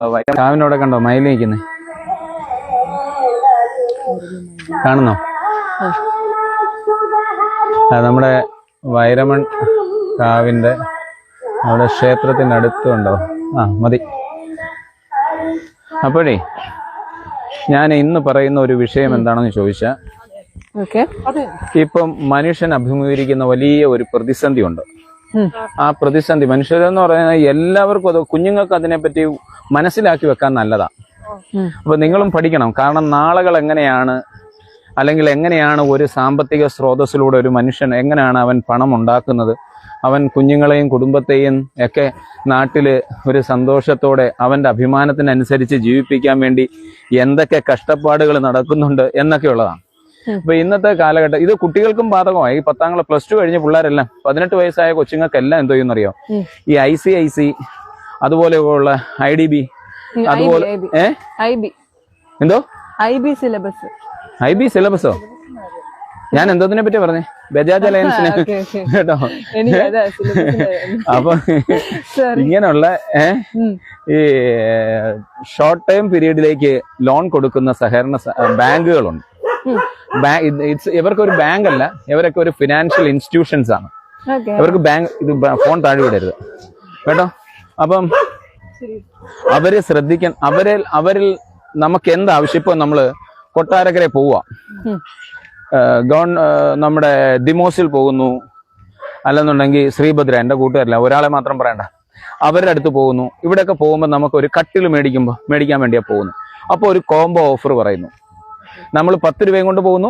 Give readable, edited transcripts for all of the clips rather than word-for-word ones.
കാവിനോടെ കണ്ടോ മയിൽ നിൽക്കുന്നേ കാണുന്നോ? നമ്മുടെ വൈരമൺ കാവിന്റെ അവിടെ ക്ഷേത്രത്തിന്റെ അടുത്തുണ്ടോ? മതി. അപ്പോഴേ ഞാൻ ഇന്ന് പറയുന്ന ഒരു വിഷയം എന്താണെന്ന് ചോദിച്ചാൽ, ഇപ്പം മനുഷ്യൻ അഭിമുഖീകരിക്കുന്ന വലിയ ഒരു പ്രതിസന്ധി ഉണ്ട്. ആ പ്രതിസന്ധി മനുഷ്യരെന്ന് പറയുന്നത് എല്ലാവർക്കും അത്, കുഞ്ഞുങ്ങൾക്ക് അതിനെപ്പറ്റി മനസ്സിലാക്കി വെക്കാൻ നല്ലതാണ്. അപ്പൊ നിങ്ങളും പഠിക്കണം. കാരണം നാളുകൾ എങ്ങനെയാണ്, അല്ലെങ്കിൽ എങ്ങനെയാണ് ഒരു സാമ്പത്തിക സ്രോതസ്സിലൂടെ ഒരു മനുഷ്യൻ എങ്ങനെയാണ് അവൻ പണം ഉണ്ടാക്കുന്നത്, അവൻ കുഞ്ഞുങ്ങളെയും കുടുംബത്തെയും ഒക്കെ നാട്ടില് ഒരു സന്തോഷത്തോടെ അവന്റെ അഭിമാനത്തിനനുസരിച്ച് ജീവിപ്പിക്കാൻ വേണ്ടി എന്തൊക്കെ കഷ്ടപ്പാടുകൾ നടക്കുന്നുണ്ട് എന്നൊക്കെ ഉള്ളതാണ്. അപ്പൊ ഇന്നത്തെ കാലഘട്ടം ഇത് കുട്ടികൾക്കും ബാധകമായി. ഈ 10ാം ക്ലാസ് +2 കഴിഞ്ഞ പിള്ളേരെല്ലാം 18 വയസ്സായ കൊച്ചുങ്ങൾക്കെല്ലാം എന്തോ ചെയ്യുന്നറിയോ, ഈ ICIC അതുപോലെയുള്ള IDB അതുപോലെ എന്തോ IB സിലബസോ, ഞാൻ എന്തോതിനെ പറ്റി പറഞ്ഞേ? ബജാജ് അലയൻസിനെ കേട്ടോ. അപ്പൊ ഇങ്ങനെയുള്ള ഈ ഷോർട്ട് ടൈം പീരീഡിലേക്ക് ലോൺ കൊടുക്കുന്ന സഹകരണ ബാങ്കുകളുണ്ട്. ഇവർക്കൊരു ബാങ്ക് അല്ല, ഇവരൊക്കെ ഒരു ഫിനാൻഷ്യൽ ഇൻസ്റ്റിറ്റ്യൂഷൻസ് ആണ്. ഇവർക്ക് ബാങ്ക്, ഇത് ഫോൺ താഴെ വിടരുത് കേട്ടോ. അപ്പം അവര് ശ്രദ്ധിക്കാൻ, അവരിൽ നമുക്ക് എന്താവശ്യം. ഇപ്പൊ നമ്മള് കൊട്ടാരക്കര പോവുക, നമ്മുടെ ദിമോസിൽ പോകുന്നു, അല്ലെന്നുണ്ടെങ്കിൽ ശ്രീഭദ്ര, എന്റെ കൂട്ടുകാരില്ല, ഒരാളെ മാത്രം പറയണ്ട, അവരുടെ അടുത്ത് പോകുന്നു. ഇവിടെയൊക്കെ പോകുമ്പോൾ നമുക്ക് ഒരു കട്ടിൽ മേടിക്കാൻ വേണ്ടിയാ പോകുന്നു. അപ്പൊ ഒരു കോംബോ ഓഫർ പറയുന്നു. നമ്മൾ 10 രൂപയും കൊണ്ട് പോകുന്നു,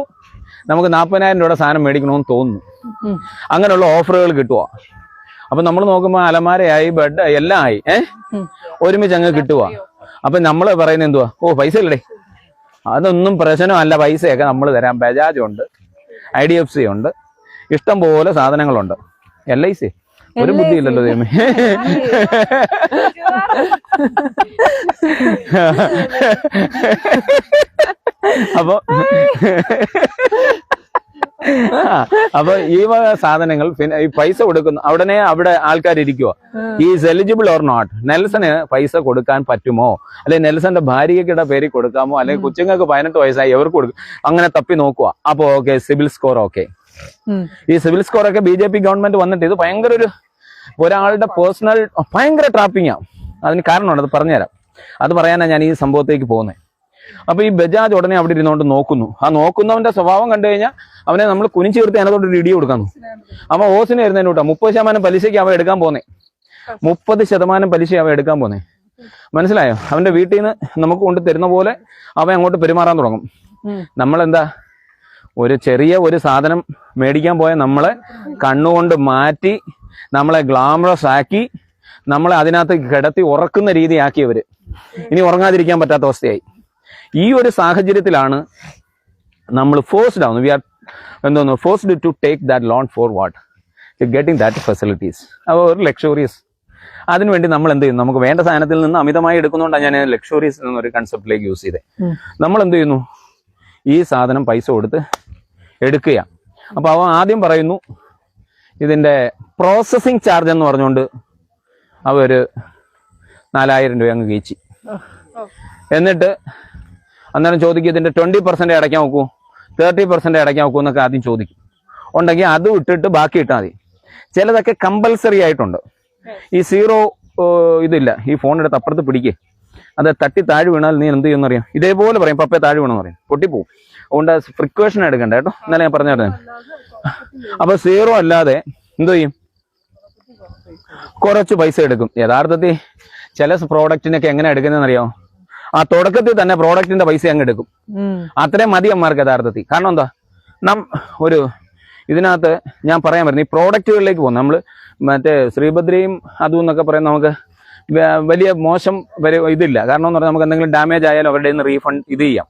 നമുക്ക് 40,000 രൂപയുടെ സാധനം മേടിക്കണമെന്ന് തോന്നുന്നു. അങ്ങനെയുള്ള ഓഫറുകൾ കിട്ടുക. അപ്പൊ നമ്മൾ നോക്കുമ്പോൾ അലമാരയായി, ബെഡ് എല്ലാം ആയി, ഒരുമിച്ച് അങ്ങ് കിട്ടുക. അപ്പൊ നമ്മൾ പറയുന്നത് എന്തുവാ? പൈസ ഇല്ലടേ, അതൊന്നും പ്രശ്നമല്ല, പൈസയൊക്കെ നമ്മൾ തരാം. ബജാജ് ഉണ്ട്, IDFC ഉണ്ട്, ഇഷ്ടം പോലെ സാധനങ്ങളുണ്ട്. LIC ഒരു ബുദ്ധി ഇല്ലല്ലോ ദൈവമേ. അപ്പൊ ഈ വക സാധനങ്ങൾ ഈ പൈസ കൊടുക്കുന്നു. അവിടെ ആൾക്കാർ ഇരിക്കുക, ഈസ് എലിജിബിൾ ഓർ നോട്ട്, നെൽസന് പൈസ കൊടുക്കാൻ പറ്റുമോ, അല്ലെങ്കിൽ നെൽസന്റെ ഭാര്യയ്ക്കിടെ പേരിൽ കൊടുക്കാമോ, അല്ലെങ്കിൽ കൊച്ചുങ്ങൾക്ക് 18 വയസ്സായി എവർക്ക് കൊടുക്കും, അങ്ങനെ തപ്പി നോക്കുക. അപ്പൊ ഓക്കെ, സിബിൽ സ്കോർ ഓക്കെ. ഈ സിബിൽ സ്കോർ ഒക്കെ BJP ഗവൺമെന്റ് വന്നിട്ട് ഇത് ഭയങ്കര ഒരാളുടെ പേഴ്സണൽ ഭയങ്കര ട്രാപ്പിംഗ് ആണ്. അതിന് കാരണമാണ്, അത് പറഞ്ഞുതരാം. അത് പറയാനാണ് ഞാൻ ഈ സംഭവത്തേക്ക് പോകുന്നത്. അപ്പൊ ഈ ബജാജ് ഉടനെ അവിടെ ഇരുന്നുകൊണ്ട് നോക്കുന്നു. ആ നോക്കുന്നവന്റെ സ്വഭാവം കണ്ടു കഴിഞ്ഞാൽ അവനെ നമ്മൾ കുനിച്ചു ചേർത്ത് അതിനകത്തോട്ട് ഒരു ഇടി കൊടുക്കാന്നു. അവൻ ഓസിന് വരുന്നതിന് കൂട്ടാ 30% പലിശയ്ക്ക് അവൻ എടുക്കാൻ പോന്നേ. 30% പലിശ അവൻ എടുക്കാൻ പോന്നേ. മനസ്സിലായോ? അവന്റെ വീട്ടിൽ നിന്ന് നമുക്ക് കൊണ്ട് തരുന്ന പോലെ അവൻ അങ്ങോട്ട് പെരുമാറാൻ തുടങ്ങും. നമ്മളെന്താ, ഒരു ചെറിയ ഒരു സാധനം മേടിക്കാൻ പോയ നമ്മളെ കണ്ണുകൊണ്ട് മാറ്റി, നമ്മളെ ഗ്ലാമറസ് ആക്കി, നമ്മളെ അതിനകത്ത് കിടത്തി ഉറക്കുന്ന രീതിയാക്കിയവര് ഇനി ഉറങ്ങാതിരിക്കാൻ പറ്റാത്ത അവസ്ഥയായി. ഈ ഒരു സാഹചര്യത്തിലാണ് നമ്മൾ ഫോഴ്സ്ഡ് ആവുന്നത്. We are forced to take that loan for what? Getting that facilities. അപ്പോൾ ഒരു ലക്ഷറിയസ്. അതിനുവേണ്ടി നമ്മൾ എന്ത് ചെയ്യുന്നു? നമുക്ക് വേണ്ട സാധനത്തിൽ നിന്ന് അമിതമായി എടുക്കുന്നതുകൊണ്ടാണ് ഞാൻ ലക്ഷറിയസ് എന്നൊരു കൺസെപ്റ്റിലേക്ക് യൂസ് ചെയ്തത്. നമ്മൾ എന്ത് ചെയ്യുന്നു? ഈ സാധനം പൈസ കൊടുത്ത് എടുക്കുക. അപ്പൊ അവൻ ആദ്യം പറയുന്നു ഇതിന്റെ പ്രോസസ്സിങ് ചാർജ് എന്ന് പറഞ്ഞുകൊണ്ട് അവര് 4,000 രൂപ അങ്ങ് കയറ്റി. എന്നിട്ട് അന്നേരം ചോദിക്കും, ഇതിന്റെ 20% അടയ്ക്കാൻ നോക്കൂ, 30% അടയ്ക്കാൻ നോക്കൂ എന്നൊക്കെ ആദ്യം ചോദിക്കും. ഉണ്ടെങ്കിൽ അത് ഇട്ടിട്ട് ബാക്കി ഇട്ടാൽ മതി. ചിലതൊക്കെ കമ്പൽസറി ആയിട്ടുണ്ട്. ഈ 0 ഇതില്ല. ഈ ഫോൺ എടുത്ത് അപ്പുറത്ത് പിടിക്കുക, അത് തട്ടി താഴെ വീണാൽ നീ എന്ത് ചെയ്യുമെന്നറിയാം? ഇതേപോലെ പറയും, പപ്പയെ താഴെ വീണെന്ന് പറയും, പൊട്ടിപ്പോവും. അതുകൊണ്ട് ഫ്രിക്വേഷൻ എടുക്കണ്ട കേട്ടോ. എന്നാലും ഞാൻ പറഞ്ഞു തരുന്നത്. അപ്പൊ 0 അല്ലാതെ എന്തോ ചെയ്യും? കുറച്ച് പൈസ എടുക്കും. യഥാർത്ഥത്തിൽ ചില പ്രോഡക്റ്റിനൊക്കെ എങ്ങനെ എടുക്കുന്നതെന്നറിയോ? ആ തുടക്കത്തിൽ തന്നെ പ്രോഡക്റ്റിന്റെ പൈസ അങ്ങ് എടുക്കും. അത്രയും മതി അമ്മമാർക്ക് യഥാർത്ഥത്തിൽ. കാരണം എന്താ, ഇതിനകത്ത് ഞാൻ പറയാൻ വരുന്നത് ഈ പ്രോഡക്റ്റുകളിലേക്ക് പോകും. നമ്മൾ മറ്റേ ശ്രീഭദ്രയും അതും എന്നൊക്കെ പറയുന്നത് നമുക്ക് വലിയ മോശം ഇതില്ല. കാരണം എന്ന് പറഞ്ഞാൽ നമുക്ക് എന്തെങ്കിലും ഡാമേജ് ആയാലും അവരുടെ നിന്ന് റീഫണ്ട് ഇത് ചെയ്യാം.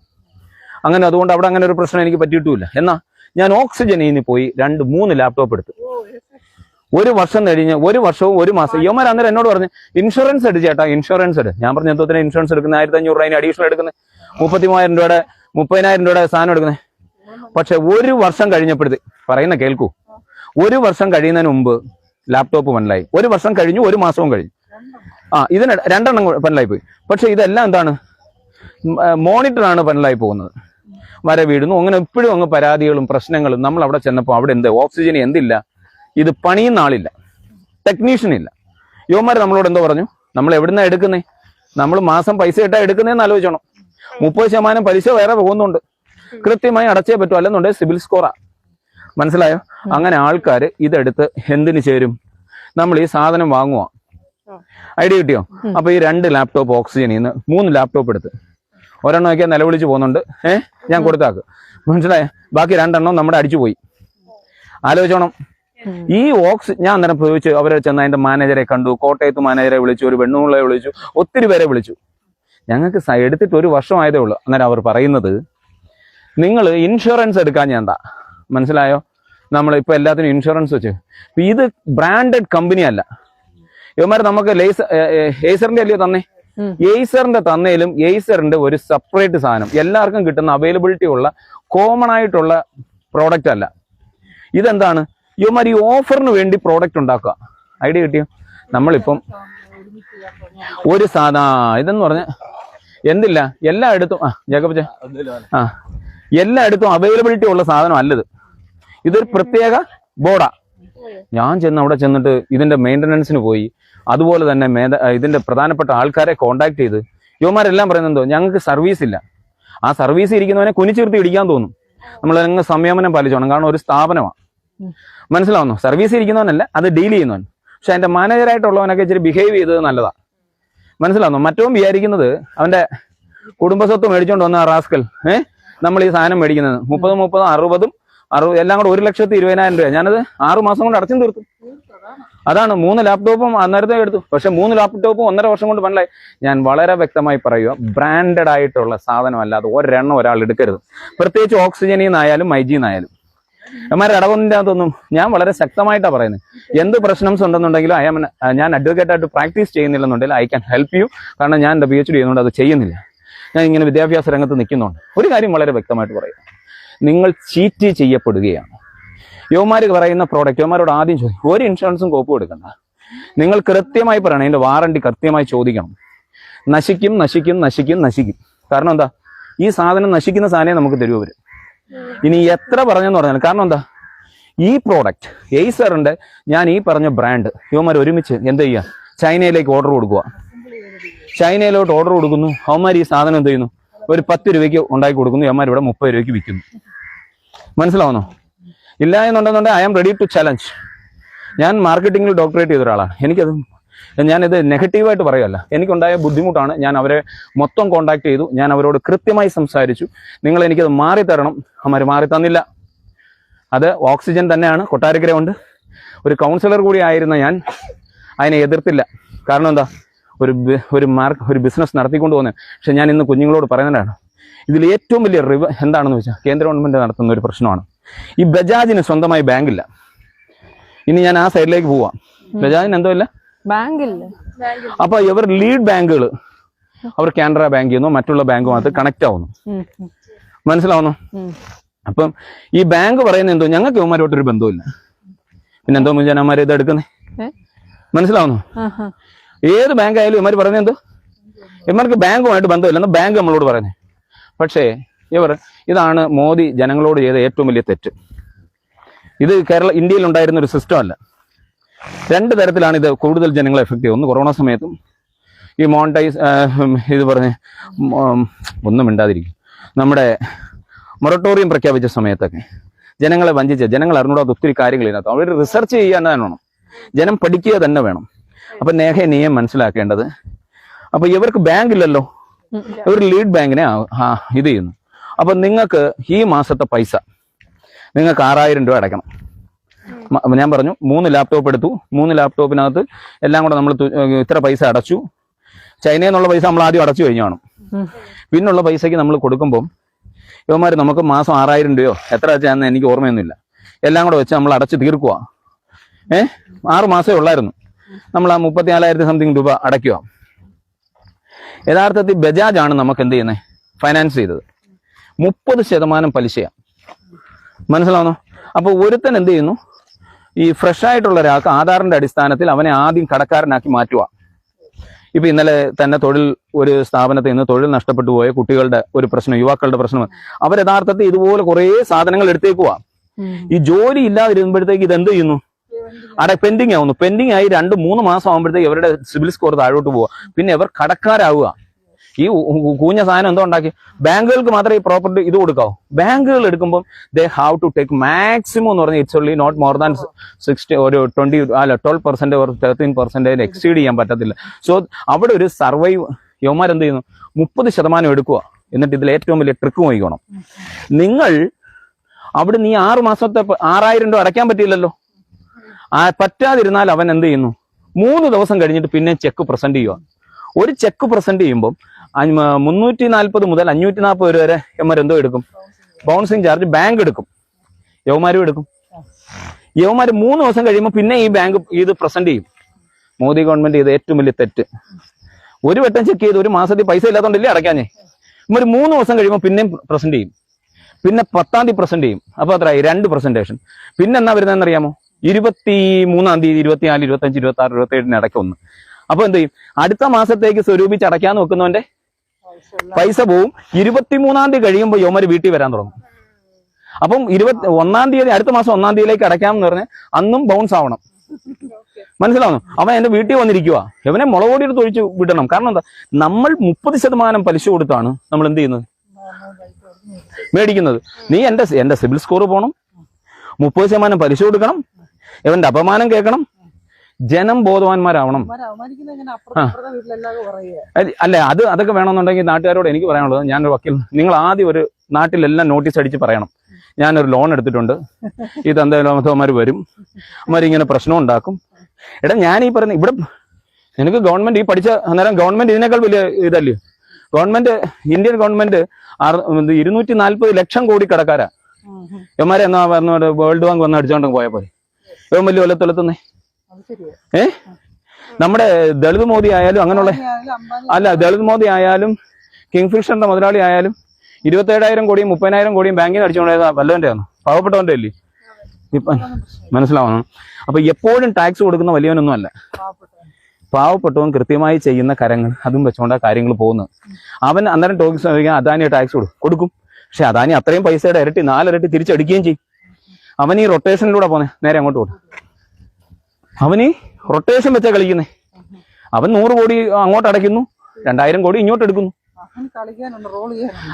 അങ്ങനെ അതുകൊണ്ട് അവിടെ അങ്ങനെ ഒരു പ്രശ്നം എനിക്ക് പറ്റിയിട്ടുമില്ല. എന്നാ ഞാൻ ഓക്സിജനിൽ നിന്ന് പോയി 2-3 ലാപ്ടോപ്പ് എടുത്തു. 1 വർഷം കഴിഞ്ഞ് 1 വർഷവും 1 മാസം യവന്മാർ അന്നേരം എന്നോട് പറഞ്ഞു, ഇൻഷുറൻസ് എടു ചേട്ടാ, ഇൻഷുറൻസ് എടു. ഞാൻ പറഞ്ഞു, എന്തോത്തിന് ഇൻഷുറൻസ് എടുക്കുന്നത്? 1,500 രൂപ അഡീഷണൽ എടുക്കുന്നത്, 33,000 രൂപയുടെ 30,000 രൂപയുടെ സാധനം എടുക്കുന്നത്. പക്ഷെ 1 വർഷം കഴിഞ്ഞപ്പോഴത്തെ പറയുന്ന കേൾക്കൂ, 1 വർഷം കഴിയുന്നതിന് മുമ്പ് ലാപ്ടോപ്പ് മനസ്സിലായി. 1 വർഷം കഴിഞ്ഞു, 1 മാസവും കഴിഞ്ഞു. ഇതിന് 2 എണ്ണം പന്നലായി പോയി. പക്ഷെ ഇതെല്ലാം എന്താണ്, മോണിറ്ററാണ് പന്നലായി പോകുന്നത്. വര വീഴുന്നു, അങ്ങനെ എപ്പോഴും അങ്ങ് പരാതികളും പ്രശ്നങ്ങളും. നമ്മൾ അവിടെ ചെന്നപ്പോൾ അവിടെ ഓക്സിജൻ എന്തില്ല, ഇത് പണിയുന്ന ആളില്ല, ടെക്നീഷ്യൻ ഇല്ല. യുവമാർ നമ്മളോട് എന്തോ പറഞ്ഞു, നമ്മൾ എവിടുന്നാ എടുക്കുന്നേ, നമ്മൾ മാസം പൈസ ഇട്ടാ എടുക്കുന്നതെന്ന് ആലോചിക്കണം. 30% പലിശ വേറെ പോകുന്നുണ്ട്, കൃത്യമായി അടച്ചേ പറ്റൂ, അല്ലെന്നുണ്ടെങ്കിൽ സിബിൽ സ്കോറാ. മനസ്സിലായോ? അങ്ങനെ ആൾക്കാർ ഇതെടുത്ത് എന്തിനു ചേരും, നമ്മൾ ഈ സാധനം വാങ്ങുക. ഐഡിയ കിട്ടിയോ? അപ്പൊ ഈ 2 ലാപ്ടോപ്പ് ഓക്സിജനിൽ നിന്ന് 3 ലാപ്ടോപ്പ് എടുത്ത് ഒരെണ്ണം ഒക്കെ നിലവിളിച്ച് പോകുന്നുണ്ട്, ഞാൻ കൊടുത്താക്ക്. മനസ്സിലായോ? ബാക്കി 2 എണ്ണം നമ്മുടെ അടിച്ചു പോയി. ആലോചിച്ചോണം. ഈ ഞാൻ അന്നേരം ചോദിച്ചു, അവരെ ചെന്ന് അതിന്റെ മാനേജറെ കണ്ടു, കോട്ടയത്ത് മാനേജറെ വിളിച്ചു, ഒരു വെണ്ണൂളെ വിളിച്ചു, ഒത്തിരി പേരെ വിളിച്ചു. ഞങ്ങൾക്ക് എടുത്തിട്ട് 1 വർഷമായതേ ഉള്ളൂ. അന്നേരം അവർ പറയുന്നത്, നിങ്ങൾ ഇൻഷുറൻസ് എടുക്കാൻ ഞാൻ എന്താ. മനസ്സിലായോ? നമ്മളിപ്പോൾ എല്ലാത്തിനും ഇൻഷുറൻസ് വെച്ച്. ഇത് ബ്രാൻഡഡ് കമ്പനി അല്ല. ഇവന്മാർ നമുക്ക് ഏസറിന്റെ അല്ലയോ തന്നെ, ഏസറിന്റെ തന്നേലും ഏസറിന്റെ ഒരു സെപ്പറേറ്റ് സാധനം എല്ലാവർക്കും കിട്ടുന്ന അവൈലബിലിറ്റി ഉള്ള കോമൺ ആയിട്ടുള്ള പ്രോഡക്റ്റ് അല്ല. ഇതെന്താണ്, ഇവന്മാർ ഈ ഓഫറിന് വേണ്ടി പ്രോഡക്റ്റ് ഉണ്ടാക്കുക. ഐഡിയ കിട്ടിയോ? നമ്മളിപ്പം ഒരു ഇതെന്ന് പറഞ്ഞ എന്തില്ല, എല്ലായിടത്തും ജേക്കബ് എല്ലായിടത്തും അവൈലബിലിറ്റി ഉള്ള സാധനം അല്ലത്. ഇതൊരു പ്രത്യേക ബോർഡാ. ഞാൻ അവിടെ ചെന്നിട്ട് ഇതിന്റെ മെയിൻ്റനൻസിന് പോയി. അതുപോലെ തന്നെ ഇതിന്റെ പ്രധാനപ്പെട്ട ആൾക്കാരെ കോണ്ടാക്ട് ചെയ്ത് യുവമാരെല്ലാം പറയുന്നുണ്ടോ, ഞങ്ങൾക്ക് സർവീസ് ഇല്ല. ആ സർവീസ് ഇരിക്കുന്നവനെ കുനിച്ചിർത്തി ഇടിക്കാൻ തോന്നും. നമ്മൾ സംയമനം പാലിച്ചോണം, കാരണം ഒരു സ്ഥാപനമാണ്. മനസ്സിലാവുന്നു? സർവീസ് ഇരിക്കുന്നവനല്ല, അത് ഡീൽ ചെയ്യുന്നവൻ. പക്ഷെ അതിന്റെ മാനേജറായിട്ടുള്ളവനൊക്കെ ഇച്ചിരി ബിഹേവ് ചെയ്തത് നല്ലതാ. മനസ്സിലാവുന്നു? മറ്റവൻ വിചാരിക്കുന്നത് അവന്റെ കുടുംബസ്വത്ത് മേടിച്ചോണ്ട് വന്ന റാസ്കൽ, നമ്മൾ ഈ സാധനം മേടിക്കുന്നത് 30, 60 എല്ലാം കൂടെ 1,20,000 രൂപ. ഞാനത് 6 മാസം കൊണ്ട് അടച്ചും തീർത്തു. അതാണ് 3 ലാപ്ടോപ്പും അന്നേരത്തെ എടുത്തു. പക്ഷെ 3 ലാപ്ടോപ്പും 1.5 വർഷം കൊണ്ട് പണ്ടായി. ഞാൻ വളരെ വ്യക്തമായി പറയുക, ബ്രാൻഡഡ് ആയിട്ടുള്ള സാധനം അല്ലാതെ ഒരെണ്ണം ഒരാൾ എടുക്കരുത്. പ്രത്യേകിച്ച് ഓക്സിജനിൽ നിന്നായാലും മൈജിയിൽ നിന്നായാലും. അമ്മമാരുടെ അടവൊന്നിൻ്റെ അകത്തൊന്നും ഞാൻ വളരെ ശക്തമായിട്ടാണ് പറയുന്നത്. എന്ത് പ്രശ്നംസ് ഉണ്ടെന്നുണ്ടെങ്കിലും ഞാൻ അഡ്വക്കേറ്റായിട്ട് പ്രാക്ടീസ് ചെയ്യുന്നില്ലെന്നുണ്ടെങ്കിൽ ഐ ക്യാൻ ഹെൽപ്പ് യു. കാരണം ഞാൻ എൻ്റെ PhD ചെയ്യുന്നുണ്ട്, അത് ചെയ്യുന്നില്ല. ഞാൻ ഇങ്ങനെ വിദ്യാഭ്യാസ രംഗത്ത് നിൽക്കുന്നുണ്ട്. ഒരു കാര്യം വളരെ വ്യക്തമായിട്ട് പറയുക, നിങ്ങൾ ചീറ്റ് ചെയ്യപ്പെടുകയാണ്. യുവമാർ പറയുന്ന പ്രോഡക്റ്റ് യുവമാരോട് ആദ്യം ചോദിക്കും, ഒരു ഇൻഷുറൻസും കോപ്പും എടുക്കണ്ട. നിങ്ങൾ കൃത്യമായി പറയണം, അതിന്റെ വാറണ്ടി കൃത്യമായി ചോദിക്കണം. നശിക്കും നശിക്കും നശിക്കും നശിക്കും. കാരണം എന്താ, ഈ സാധനം നശിക്കുന്ന സാധനം നമുക്ക് തരുമോ വരും. ഇനി എത്ര പറഞ്ഞെന്ന് പറഞ്ഞാൽ, കാരണം എന്താ, ഈ പ്രോഡക്റ്റ് ഏസറിന്റെ ഞാൻ ഈ പറഞ്ഞ ബ്രാൻഡ് യുവമാർ ഒരുമിച്ച് എന്ത് ചെയ്യുക, ചൈനയിലേക്ക് ഓർഡർ കൊടുക്കുക. ചൈനയിലോട്ട് ഓർഡർ കൊടുക്കുന്നു. അവന്മാർ ഈ സാധനം എന്ത് ചെയ്യുന്നു, ഒരു 10 രൂപയ്ക്ക് ഉണ്ടാക്കി കൊടുക്കുന്നു. യവന്മാർ ഇവിടെ 30 രൂപയ്ക്ക് വിൽക്കുന്നു. മനസ്സിലാവുന്നോ? ഇല്ല എന്നുണ്ടെന്നുണ്ടെങ്കിൽ I am ready to challenge. ഞാൻ മാർക്കറ്റിംഗിൽ ഡോക്ടറേറ്റ് ചെയ്ത ഒരാളാണ്. ഞാനിത് നെഗറ്റീവായിട്ട് പറയുകയല്ല, എനിക്കുണ്ടായ ബുദ്ധിമുട്ടാണ്. ഞാൻ അവരെ മൊത്തം കോണ്ടാക്ട് ചെയ്തു. ഞാൻ അവരോട് കൃത്യമായി സംസാരിച്ചു, നിങ്ങൾ എനിക്കത് മാറി തരണം. അവന്മാർ മാറി തന്നില്ല. അത് ഓക്സിജൻ തന്നെയാണ്. കൊട്ടാരക്കര ഉണ്ട്. ഒരു കൗൺസിലർ കൂടി ആയിരുന്ന ഞാൻ അതിനെ എതിർത്തില്ല. കാരണം എന്താ, ഒരു ബിസിനസ് നടത്തിക്കൊണ്ട് പോകുന്നത്. പക്ഷെ ഞാൻ ഇന്ന് കുഞ്ഞുങ്ങളോട് പറയുന്നതാണ്, ഇതിൽ ഏറ്റവും വലിയ എന്താണെന്ന് വെച്ചാൽ കേന്ദ്ര ഗവൺമെന്റ് നടത്തുന്ന ഒരു പ്രശ്നമാണ്. ഈ ബജാജിന് സ്വന്തമായി ബാങ്കില്ല. ഇനി ഞാൻ ആ സൈഡിലേക്ക് പോവാം. ബജാജിന് എന്തോ ഇല്ല, ബാങ്കില്ല. അപ്പൊ ഇവർ ലീഡ് ബാങ്കുകൾ അവർ കാനറ ബാങ്കിൽ നിന്നോ മറ്റുള്ള ബാങ്കുമായിട്ട് കണക്ട് ആവുന്നു. മനസ്സിലാവുന്നു? അപ്പം ഈ ബാങ്ക് പറയുന്നത് എന്തോ, ഞങ്ങൾക്ക് ഇവന്മാരോട്ടൊരു ബന്ധമില്ല. പിന്നെ എന്തോ മുൻജനന്മാരെ ഇത് എടുക്കുന്നേ. മനസ്സിലാവുന്നു? ഏത് ബാങ്ക് ആയാലും ഇവന്മാർ പറയുന്നത് എന്തോ, ഇവന്മാർക്ക് ബാങ്കുമായിട്ട് ബന്ധമില്ലെന്ന് ബാങ്ക് നമ്മളോട് പറയുന്നത്. പക്ഷേ ഇതാണ് മോദി ജനങ്ങളോട് ചെയ്ത ഏറ്റവും വലിയ തെറ്റ്. ഇത് ഇന്ത്യയിൽ ഉണ്ടായിരുന്ന ഒരു സിസ്റ്റം അല്ല. 2 തരത്തിലാണ് ഇത് കൂടുതൽ ജനങ്ങളെ എഫക്ട് ചെയ്യുന്നത്. ഒന്ന് കൊറോണ സമയത്തും ഈ ഇത് പറഞ്ഞ് ഒന്നും മിണ്ടാതിരിക്കും, നമ്മുടെ മൊറട്ടോറിയം പ്രഖ്യാപിച്ച സമയത്തൊക്കെ ജനങ്ങളെ വഞ്ചിച്ച, ജനങ്ങൾ അറിഞ്ഞൂടാത്ത ഒത്തിരി കാര്യങ്ങൾ ഇതിനകത്ത്. അവർ റിസർച്ച് ചെയ്യാൻ തന്നെ വേണം, ജനം പഠിക്കുക തന്നെ വേണം. അപ്പൊ നിയമം മനസ്സിലാക്കേണ്ടത്, അപ്പൊ ഇവർക്ക് ബാങ്ക് ഇല്ലല്ലോ, ഇവർ ലീഡ് ബാങ്കിനെ ഇത് ചെയ്യുന്നു. അപ്പൊ നിങ്ങൾക്ക് ഈ മാസത്തെ പൈസ നിങ്ങൾക്ക് 6,000 രൂപ അടയ്ക്കണം. ഞാൻ പറഞ്ഞു 3 ലാപ്ടോപ്പ് എടുത്തു. 3 ലാപ്ടോപ്പിനകത്ത് എല്ലാം കൂടെ നമ്മൾ ഇത്ര പൈസ അടച്ചു. ചൈനയിൽ നിന്നുള്ള പൈസ നമ്മൾ ആദ്യം അടച്ചു കഴിഞ്ഞു കാണും. പിന്നുള്ള പൈസയ്ക്ക് നമ്മൾ കൊടുക്കുമ്പോൾ ഇവന്മാർ നമുക്ക് മാസം 6,000 രൂപയോ എത്ര വെച്ചാന്ന് എനിക്ക് ഓർമ്മയൊന്നുമില്ല, എല്ലാം കൂടെ വെച്ച് നമ്മൾ അടച്ചു തീർക്കുക. 6 മാസമേ ഉള്ളായിരുന്നു. നമ്മൾ ആ 34,000 സംതിങ് രൂപ അടയ്ക്കുക. യഥാർത്ഥത്തിൽ ബജാജ് ആണ് നമുക്ക് എന്ത് ചെയ്യുന്നത്, ഫൈനാൻസ് ചെയ്തത്. 30% പലിശയാണ്. മനസ്സിലാവുന്നു? അപ്പോൾ ഒരുത്തൻ എന്ത് ചെയ്യുന്നു, ഈ ഫ്രഷ് ആയിട്ടുള്ള ഒരാൾക്ക് ആധാറിന്റെ അടിസ്ഥാനത്തിൽ അവനെ ആദ്യം കടക്കാരനാക്കി മാറ്റുക. ഇപ്പൊ ഇന്നലെ തന്നെ ഒരു സ്ഥാപനത്തിൽ നിന്ന് തൊഴിൽ നഷ്ടപ്പെട്ടു പോയ കുട്ടികളുടെ ഒരു പ്രശ്നം, യുവാക്കളുടെ പ്രശ്നം, അവർ യഥാർത്ഥത്തിൽ ഇതുപോലെ കുറെ സാധനങ്ങൾ എടുത്തേക്കുവാ. ഈ ജോലി ഇല്ലാതിരുമ്പോഴത്തേക്ക് ഇത് എന്ത് ചെയ്യുന്നു, അവിടെ പെൻഡിങ് ആവുന്നു. പെൻഡിങ് ആയി 2-3 മാസം ആകുമ്പോഴത്തേക്ക് ഇവരുടെ സിബിൽ സ്കോർ താഴോട്ട് പോവുക. പിന്നെ ഇവർ കടക്കാരാവുക. ഈ കൂഞ്ഞ സാധനം എന്തോ ഉണ്ടാക്കി ബാങ്കുകൾക്ക് മാത്രമേ ഈ പ്രോപ്പർട്ടി ഇത് കൊടുക്കാവൂ. ബാങ്കുകൾ എടുക്കുമ്പോൾ they have to take maximum എന്ന് പറഞ്ഞാൽ it's only not more than 12% or 13% exceed ചെയ്യാൻ പറ്റത്തില്ല. സോ അവിടെ ഒരു സർവൈവ് യവന്മാരെന്ത് ചെയ്യുന്നു, 30% എടുക്കുക. എന്നിട്ട് ഇതിൽ ഏറ്റവും വലിയ ട്രിക്ക് നോക്കണം. നിങ്ങൾ അവിടെ നീ 6 മാസത്തെ 6000 രൂപ അടയ്ക്കാൻ പറ്റിയില്ലല്ലോ. പറ്റാതിരുന്നാൽ അവൻ എന്ത് ചെയ്യുന്നു, 3 ദിവസം കഴിഞ്ഞിട്ട് പിന്നെ ചെക്ക് പ്രസന്റ് ചെയ്യുക. ഒരു ചെക്ക് പ്രസന്റ് ചെയ്യുമ്പോൾ 340 മുതൽ 540 വരെ യവന്മാരെന്തോ എടുക്കും, ബൗൺസിങ് ചാർജ് ബാങ്ക് എടുക്കും, യവന്മാരും എടുക്കും. യവന്മാർ 3 ദിവസം കഴിയുമ്പോൾ പിന്നെ ഈ ബാങ്ക് ഇത് പ്രസന്റ് ചെയ്യും. മോദി ഗവൺമെന്റ് ചെയ്ത് ഏറ്റവും വലിയ തെറ്റ്. ഒരു വട്ടം ചെക്ക് ചെയ്ത് 1 മാസത്തിൽ പൈസ ഇല്ലാത്തതുകൊണ്ടല്ലേ അടയ്ക്കാഞ്ഞേ. ഇവർ 3 ദിവസം കഴിയുമ്പോൾ പിന്നെയും പ്രസന്റ് ചെയ്യും. പിന്നെ 10-ാം തീയതി പ്രസന്റ് ചെയ്യും. അപ്പൊ അത്രയായി 2 പ്രസന്റേഷൻ. പിന്നെ എന്നാ വരുന്നതെന്ന് അറിയാമോ, 23-ാം തീയതി, 24, 25, 26, 27 ഇടയ്ക്ക് ഒന്ന്. അപ്പൊ എന്ത് ചെയ്യും, അടുത്ത മാസത്തേക്ക് സ്വരൂപിച്ച് അടയ്ക്കാൻ നോക്കുന്നവന്റെ പൈസ പോവും. 23-ാം തീയതി കഴിയുമ്പോൾ യവന്മാര് വീട്ടിൽ വരാൻ തുടങ്ങും. അപ്പം 21-ാം തീയതി, അടുത്ത മാസം 1-ാം തീയതിയിലേക്ക് അടയ്ക്കാമെന്ന് പറഞ്ഞ് അന്നും ബൗൺസ് ആവണം. മനസ്സിലാവുന്നു? അവൻ എന്റെ വീട്ടിൽ വന്നിരിക്കുക. ഇവനെ മുളകോടി എടുത്ത് ഒഴിച്ച് വിടണം. കാരണം എന്താ, നമ്മൾ 30% പലിശ കൊടുത്താണ് നമ്മൾ എന്ത് ചെയ്യുന്നത്, മേടിക്കുന്നത്. നീ എന്റെ സിബിൽ സ്കോർ പോകണം, 30% പലിശ കൊടുക്കണം, ഇവന്റെ അപമാനം കേൾക്കണം, ജനം ബോധവാന്മാരാവണം. അല്ല, അതൊക്കെ വേണമെന്നുണ്ടെങ്കിൽ നാട്ടുകാരോട് എനിക്ക് പറയാനുള്ളത്, ഞാനൊരു വക്കീൽ, നിങ്ങൾ ആദ്യം ഒരു നാട്ടിലെല്ലാം നോട്ടീസ് അടിച്ച് പറയണം, ഞാനൊരു ലോൺ എടുത്തിട്ടുണ്ട്, ഇതെന്തായാലും അവന്മാർ വരും, അവരിങ്ങനെ പ്രശ്നം ഉണ്ടാക്കും. എടാ, ഞാൻ ഈ പറയുന്ന ഇവിടെ നിനക്ക് ഗവൺമെന്റ് ഈ പഠിച്ച അന്നേരം ഗവൺമെന്റ് ഇതിനേക്കാൾ വലിയ ഇതല്ലേ. Government, Indian government 240 lakh crore കടക്കാരാ. ഇവന്മാരെ എന്നാ പറഞ്ഞ വേൾഡ് ബാങ്ക് വന്ന് അടിച്ചോണ്ട് പോയ പോലെ ഇവൻ വലിയ ഒലത്തൊലത്തുന്നേ. നമ്മുടെ ദളിത് മോദി ആയാലും അങ്ങനെയുള്ള, അല്ല ദളിത് മോദി ആയാലും കിങ് ഫിഷറിന്റെ മുതലാളി ആയാലും 27,000 കോടിയും 30,000 കോടിയും ബാങ്കിൽ നിന്ന് അടിച്ചുകൊണ്ടത് വല്ലവന്റെ ആണ്, പാവപ്പെട്ടവന്റെ അല്ലേ. ഇപ്പൊ മനസ്സിലാവണം. അപ്പൊ എപ്പോഴും ടാക്സ് കൊടുക്കുന്ന വലിയവനൊന്നും അല്ല, പാവപ്പെട്ടവൻ കൃത്യമായി ചെയ്യുന്ന കാര്യങ്ങൾ അതും വെച്ചുകൊണ്ടാണ് കാര്യങ്ങൾ പോകുന്നത്. അവൻ അന്നേരം ടോക്സ് ചോദിക്കാൻ അദാനി ടാക്സ് കൊടുക്കും. പക്ഷെ അദാനി അത്രയും പൈസയുടെ ഇരട്ടി 4 ഇരട്ടി തിരിച്ചടിക്കുകയും ചെയ്യും. അവൻ ഈ റൊട്ടേഷനിലൂടെ പോന്നെ, നേരെ അങ്ങോട്ട് പോകും. അവന് റൊട്ടേഷൻ വെച്ചാ കളിക്കുന്നേ. അവൻ 100 കോടി അങ്ങോട്ട് അടയ്ക്കുന്നു, 2,000 കോടി ഇങ്ങോട്ട് എടുക്കുന്നു.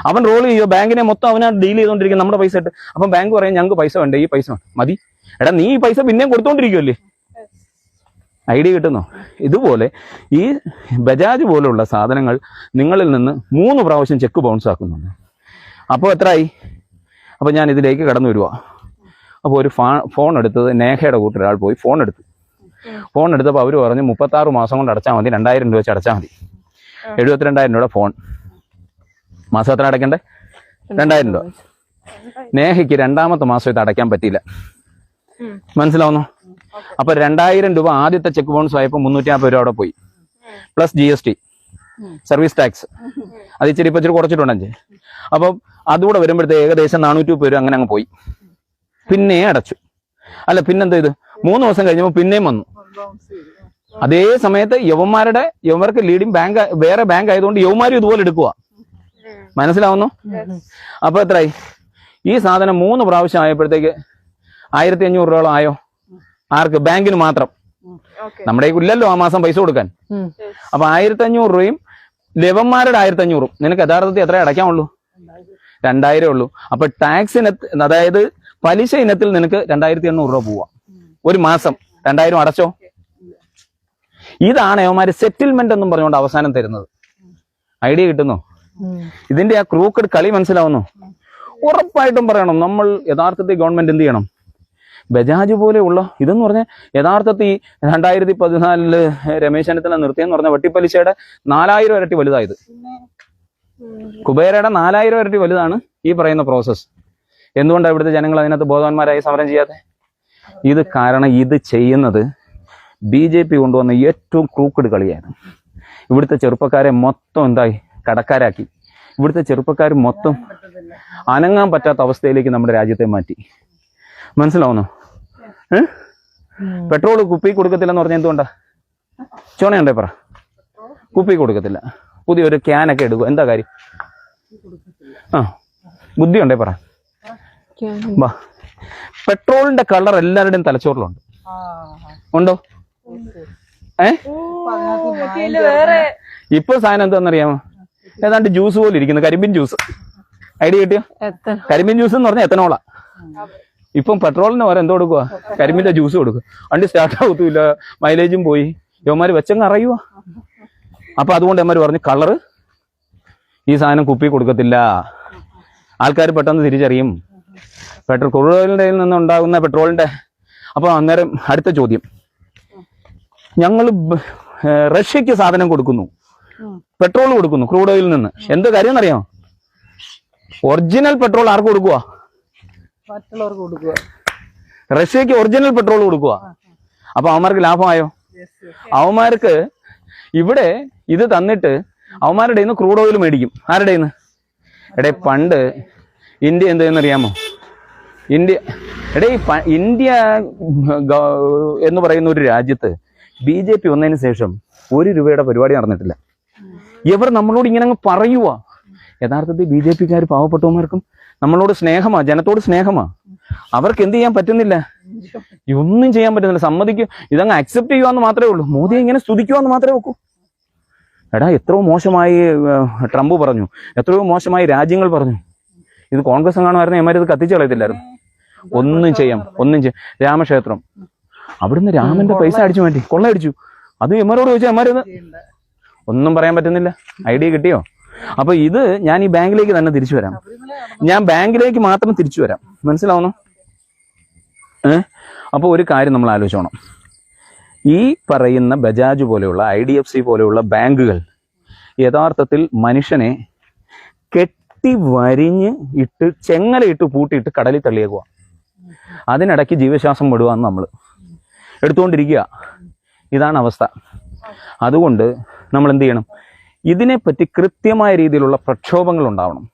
അവൻ റോൾ ചെയ്യുക. ബാങ്കിനെ മൊത്തം അവനാണ് ഡീൽ ചെയ്തോണ്ടിരിക്കുന്നത് നമ്മുടെ പൈസ ഇട്ട്. അപ്പം ബാങ്ക് പറയാം, ഞങ്ങൾക്ക് പൈസ വേണ്ട, ഈ പൈസ മതി. എടാ, നീ ഈ പൈസ പിന്നെയും കൊടുത്തോണ്ടിരിക്കുമല്ലേ. ഐഡിയ കിട്ടുന്നോ? ഇതുപോലെ ഈ ബജാജ് പോലുള്ള സാധനങ്ങൾ നിങ്ങളിൽ നിന്ന് 3 പ്രാവശ്യം ചെക്ക് ബൗൺസ് ആക്കുന്നുണ്ട്. അപ്പോൾ എത്രയായി? അപ്പോൾ ഞാൻ ഇതിലേക്ക് കടന്നു വരുവാ. അപ്പോൾ ഒരു ഫോൺ എടുത്തത് നേഹയുടെ കൂട്ടൊരാൾ പോയി ഫോൺ എടുത്തപ്പോൾ അവർ പറഞ്ഞു 36 മാസം കൊണ്ട് അടച്ചാൽ മതി, 2,000 രൂപ വെച്ച് അടച്ചാൽ മതി. 72,000 രൂപയുടെ ഫോൺ. മാസം എത്ര അടയ്ക്കണ്ടേ? 2,000 രൂപ. നേഹയ്ക്ക് 2ാമത്തെ മാസം ഇത് അടയ്ക്കാൻ പറ്റിയില്ല. മനസ്സിലാവുന്നോ? അപ്പൊ 2,000 രൂപ ആദ്യത്തെ ചെക്ക് ബൗൺസ് ആയപ്പോൾ 350 രൂപ അവിടെ പോയി, പ്ലസ് GST, സർവീസ് ടാക്സ്. അത് ഇച്ചിരി കുറച്ചിട്ടുണ്ടെങ്കിൽ അപ്പം അതുകൂടെ വരുമ്പോഴത്തെ ഏകദേശം 430 രൂപ അങ്ങനെ അങ്ങ് പോയി. പിന്നെ അടച്ചു. അല്ല, പിന്നെന്താ ഇത് 3 ദിവസം കഴിഞ്ഞപ്പോൾ പിന്നെയും വന്നു. അതേ സമയത്ത് യവന്മാർക്ക് ലീഡിങ് ബാങ്ക് വേറെ ബാങ്ക് ആയതുകൊണ്ട് യവന്മാരും ഇതുപോലെ എടുക്കുക. മനസ്സിലാവുന്നു? അപ്പൊ എത്രയായി? ഈ സാധനം 3 പ്രാവശ്യം ആയപ്പോഴത്തേക്ക് 1,500 രൂപയോളം ആയോ? ആർക്ക്? ബാങ്കിന് മാത്രം. നമ്മുടെ ഇല്ലല്ലോ ആ മാസം പൈസ കൊടുക്കാൻ. അപ്പൊ 1,500 രൂപയും യവന്മാരുടെ 1,500. നിനക്ക് യഥാർത്ഥത്തിൽ എത്ര അടയ്ക്കാനുള്ളൂ? 2,000 ഉള്ളൂ. അപ്പൊ ടാക്സ് ഇനത്തിൽ, അതായത് പലിശ ഇനത്തിൽ നിനക്ക് 2,800 രൂപ പോവാ ഒരു മാസം. 2,000 അടച്ചോ? ഇതാണ് യവന്മാര് സെറ്റിൽമെന്റ് എന്നും പറഞ്ഞുകൊണ്ട് അവസാനം തരുന്നത്. ഐഡിയ കിട്ടുന്നോ? ഇതിന്റെ ആ ക്രൂക്കഡ് കളി മനസ്സിലാവുന്നു? ഉറപ്പായിട്ടും പറയണം, നമ്മൾ യഥാർത്ഥത്തിൽ ഗവൺമെന്റ് എന്ത് ചെയ്യണം? ബജാജ് പോലെയുള്ള ഇതെന്ന് പറഞ്ഞാൽ യഥാർത്ഥത്തിൽ 2014 രമേശ് ചെന്നിത്തല നിർത്തിയെന്ന് പറഞ്ഞ വെട്ടിപ്പലിശയുടെ 4,000 ഇരട്ടി വലുതായത്. കുബേരയുടെ 4,000 ഇരട്ടി വലുതാണ് ഈ പറയുന്ന പ്രോസസ്സ്. എന്തുകൊണ്ടാണ് ഇവിടുത്തെ ജനങ്ങൾ അതിനകത്ത് ബോധവാന്മാരായി സമരം ചെയ്യാതെ? ഇത് കാരണം ഇത് ചെയ്യുന്നത് BJP കൊണ്ടുവന്ന ഏറ്റവും ക്രൂക്കഡ് കളിയാണ്. ഇവിടുത്തെ ചെറുപ്പക്കാരെ മൊത്തം എന്തായി? കടക്കാരാക്കി. ഇവിടുത്തെ ചെറുപ്പക്കാർ മൊത്തം അനങ്ങാൻ പറ്റാത്ത അവസ്ഥയിലേക്ക് നമ്മുടെ രാജ്യത്തെ മാറ്റി. മനസ്സിലാവുന്നോ? പെട്രോൾ കുപ്പി കൊടുക്കത്തില്ലെന്ന് പറഞ്ഞാൽ എന്തുകൊണ്ടാ? ചോണയുണ്ടേ പറ. കുപ്പി കൊടുക്കത്തില്ല. പുതിയൊരു ക്യാനൊക്കെ എടുക്കും. എന്താ കാര്യം? ആ, ബുദ്ധിയുണ്ടേ പറ. വാ, പെട്രോളിന്റെ കളർ എല്ലാവരുടെയും തലച്ചോറിലുണ്ട്. ഉണ്ടോ? ഇപ്പൊ സാധനം എന്താണെന്നറിയാമോ? ഏതാണ്ട് ജ്യൂസ് പോലെ ഇരിക്കുന്നു, കരിമ്പിൻ ജ്യൂസ്. ഐഡിയ കിട്ടിയോ? കരിമ്പിൻ ജ്യൂസ് എന്ന് പറഞ്ഞാൽ എത്തനോളാ. ഇപ്പം പെട്രോളിന് വരെ എന്തോ കൊടുക്കുക? കരിമ്പിന്റെ ജ്യൂസ് കൊടുക്കുക. വണ്ടി സ്റ്റാർട്ട് ആവത്തില്ല, മൈലേജും പോയി. യവന്മാര് വെച്ചങ്ങ് അറിയുക. അപ്പൊ അതുകൊണ്ട് യവന്മാര് പറഞ്ഞു കളറ് ഈ സാധനം കുപ്പി കൊടുക്കത്തില്ല. ആൾക്കാർ പെട്ടെന്ന് തിരിച്ചറിയും ക്രൂഡ് ഓയിലിന്റെ നിന്ന് ഉണ്ടാകുന്ന പെട്രോളിന്റെ. അപ്പൊ അന്നേരം അടുത്ത ചോദ്യം, ഞങ്ങൾ റഷ്യക്ക് സാധനം കൊടുക്കുന്നു, പെട്രോൾ കൊടുക്കുന്നു ക്രൂഡ് ഓയിലിൽ നിന്ന്. എന്ത് കാര്യം എന്നറിയാമോ? ഒറിജിനൽ പെട്രോൾ ആർക്ക് കൊടുക്കുക? മറ്റുള്ളവർക്ക് കൊടുക്കുക. റഷ്യക്ക് ഒറിജിനൽ പെട്രോൾ കൊടുക്കുക. അപ്പൊ അവന്മാർക്ക് ലാഭമായോ? അവന്മാർക്ക് ഇവിടെ ഇത് തന്നിട്ട് അവന്മാരുടെ നിന്ന് ക്രൂഡ് ഓയിൽ മേടിക്കും. ആരുടെ നിന്ന്? എടേ പണ്ട് ഇന്ത്യ എന്തെന്നറിയാമോ? ഇന്ത്യ എന്ന് പറയുന്ന ഒരു രാജ്യത്ത് BJP വന്നതിന് ശേഷം 1 രൂപയുടെ പരിപാടി നടന്നിട്ടില്ല. ഇവർ നമ്മളോട് ഇങ്ങനെ അങ്ങ് പറയുക. യഥാർത്ഥത്തിൽ BJPക്കാർ പാവപ്പെട്ടവന്മാർക്കും നമ്മളോട് സ്നേഹമാ, ജനത്തോട് സ്നേഹമാ. അവർക്ക് എന്ത് ചെയ്യാൻ പറ്റുന്നില്ല? ഒന്നും ചെയ്യാൻ പറ്റുന്നില്ല. സമ്മതിക്കും, ഇതങ്ങ് അക്സെപ്റ്റ് ചെയ്യുവാന്ന് മാത്രമേ ഉള്ളൂ. മോദിയെ ഇങ്ങനെ സ്തുതിക്കുവാന്ന് മാത്രമേ വെക്കൂ. എടാ, എത്രയോ മോശമായി ട്രംപ് പറഞ്ഞു, എത്രയോ മോശമായി രാജ്യങ്ങൾ പറഞ്ഞു. ഇത് കോൺഗ്രസ് കാണുമായിരുന്നു, എമാര് ഇത് കത്തിച്ചു കളയത്തില്ലായിരുന്നു. ഒന്നും ചെയ്യാം. രാമക്ഷേത്രം, അവിടുന്ന് രാമന്റെ പൈസ അടിച്ചു മാറ്റി, കൊള്ളയടിച്ചു. അത് എമാരോട് ചോദിച്ചാൽ എമാരത് ഒന്നും പറയാൻ പറ്റുന്നില്ല. ഐഡിയ കിട്ടിയോ? അപ്പൊ ഇത് ഞാൻ ഈ ബാങ്കിലേക്ക് തന്നെ തിരിച്ചു വരാം. ഞാൻ ബാങ്കിലേക്ക് മാത്രം തിരിച്ചു വരാം. മനസ്സിലാവുന്നു? അപ്പൊ ഒരു കാര്യം നമ്മൾ ആലോചിച്ചോണം. ഈ പറയുന്ന ബജാജ് പോലെയുള്ള IDFC പോലെയുള്ള ബാങ്കുകൾ യഥാർത്ഥത്തിൽ മനുഷ്യനെ കെട്ടി വരിഞ്ഞ് ഇട്ട് ചെങ്ങലയിട്ട് പൂട്ടിയിട്ട് കടലിൽ തള്ളിയേക്കുക. അതിനിടയ്ക്ക് ജീവശ്വാസം വിടുവാന്ന് നമ്മൾ എടുത്തുകൊണ്ടിരിക്കുക. ഇതാണ് അവസ്ഥ. അതുകൊണ്ട് നമ്മൾ എന്ത് ചെയ്യണം? ഇതിനെപ്പറ്റി കൃത്യമായ രീതിയിലുള്ള പ്രക്ഷോഭങ്ങൾ ഉണ്ടാവണം.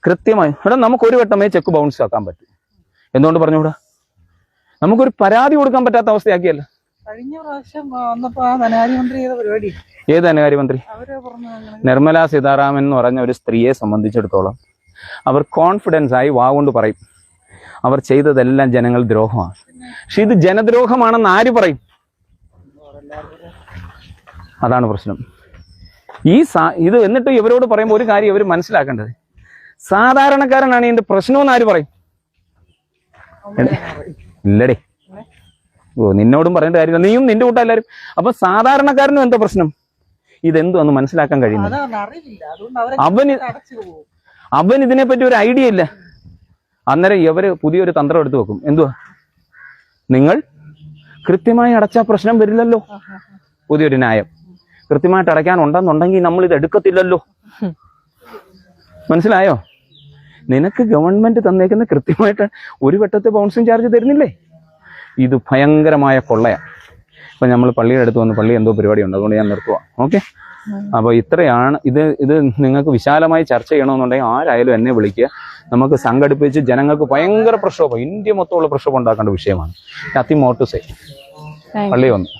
കൃത്യമായി നമുക്കൊരു വട്ടമേ ചെക്ക് ബൗൺസ് ആക്കാൻ പറ്റും. എന്തുകൊണ്ട് പറഞ്ഞുകൂടാ? നമുക്കൊരു പരാതി കൊടുക്കാൻ പറ്റാത്ത അവസ്ഥയാക്കിയല്ല. കഴിഞ്ഞ പ്രാവശ്യം വന്നപ്പോ ധനകാര്യമന്ത്രി ചെയ്ത പരിപാടി. ഏത് ധനകാര്യമന്ത്രി? നിർമ്മല സീതാരാമൻ എന്ന് പറഞ്ഞ ഒരു സ്ത്രീയെ സംബന്ധിച്ചിടത്തോളം അവർ കോൺഫിഡൻസ് ആയി വാഗൊണ്ട് പറയും അവർ ചെയ്തതെല്ലാം ജനങ്ങൾ ദ്രോഹമാണ്. പക്ഷെ ഇത് ജനദ്രോഹമാണെന്ന് ആര് പറയും? അതാണ് പ്രശ്നം. ഇത് എന്നിട്ട് ഇവരോട് പറയുമ്പോൾ ഒരു കാര്യം ഇവർ മനസ്സിലാക്കേണ്ടത്, സാധാരണക്കാരനാണ് ഇതിന്റെ പ്രശ്നമെന്ന് ആര് പറയും? ഇല്ലടേ, നിന്നോടും പറയേണ്ട കാര്യമില്ല, നീയും നിന്റെ കൂട്ടം എല്ലാവരും. അപ്പൊ സാധാരണക്കാരനും എന്താ പ്രശ്നം? ഇതെന്തോ ഒന്ന് മനസ്സിലാക്കാൻ കഴിയുന്നില്ല. അവൻ ഇതിനെപ്പറ്റി ഒരു ഐഡിയ ഇല്ല. അന്നേരം ഇവര് പുതിയൊരു തന്ത്രം എടുത്തു വെക്കും. എന്തുവാ? നിങ്ങൾ കൃത്യമായി അടച്ചാൽ പ്രശ്നം വരില്ലല്ലോ. പുതിയൊരു ന്യായം. കൃത്യമായിട്ട് അടയ്ക്കാനുണ്ടെന്നുണ്ടെങ്കിൽ നമ്മൾ ഇത് എടുക്കത്തില്ലല്ലോ. മനസ്സിലായോ? നിനക്ക് ഗവൺമെന്റ് തന്നേക്കുന്ന കൃത്യമായിട്ട് ഒരു വട്ടത്തെ ബൗൺസിങ് ചാർജ് തരുന്നില്ലേ? ഇത് ഭയങ്കരമായ കൊള്ളയാണ്. ഇപ്പൊ നമ്മൾ പള്ളിയുടെ അടുത്ത് വന്ന് പള്ളി എന്തോ പരിപാടി ഉണ്ട്, അതുകൊണ്ട് ഞാൻ നിർത്തുക. ഓക്കെ, അപ്പോൾ ഇത്രയാണ്. ഇത് നിങ്ങൾക്ക് വിശാലമായി ചർച്ച ചെയ്യണമെന്നുണ്ടെങ്കിൽ ആരായാലും എന്നെ വിളിക്കുക. നമുക്ക് സംഘടിപ്പിച്ച് ജനങ്ങൾക്ക് ഭയങ്കര പ്രക്ഷോഭം, ഇന്ത്യ മൊത്തമുള്ള പ്രക്ഷോഭം ഉണ്ടാക്കേണ്ട വിഷയമാണ്. Nothing more to say. പള്ളി വന്നു.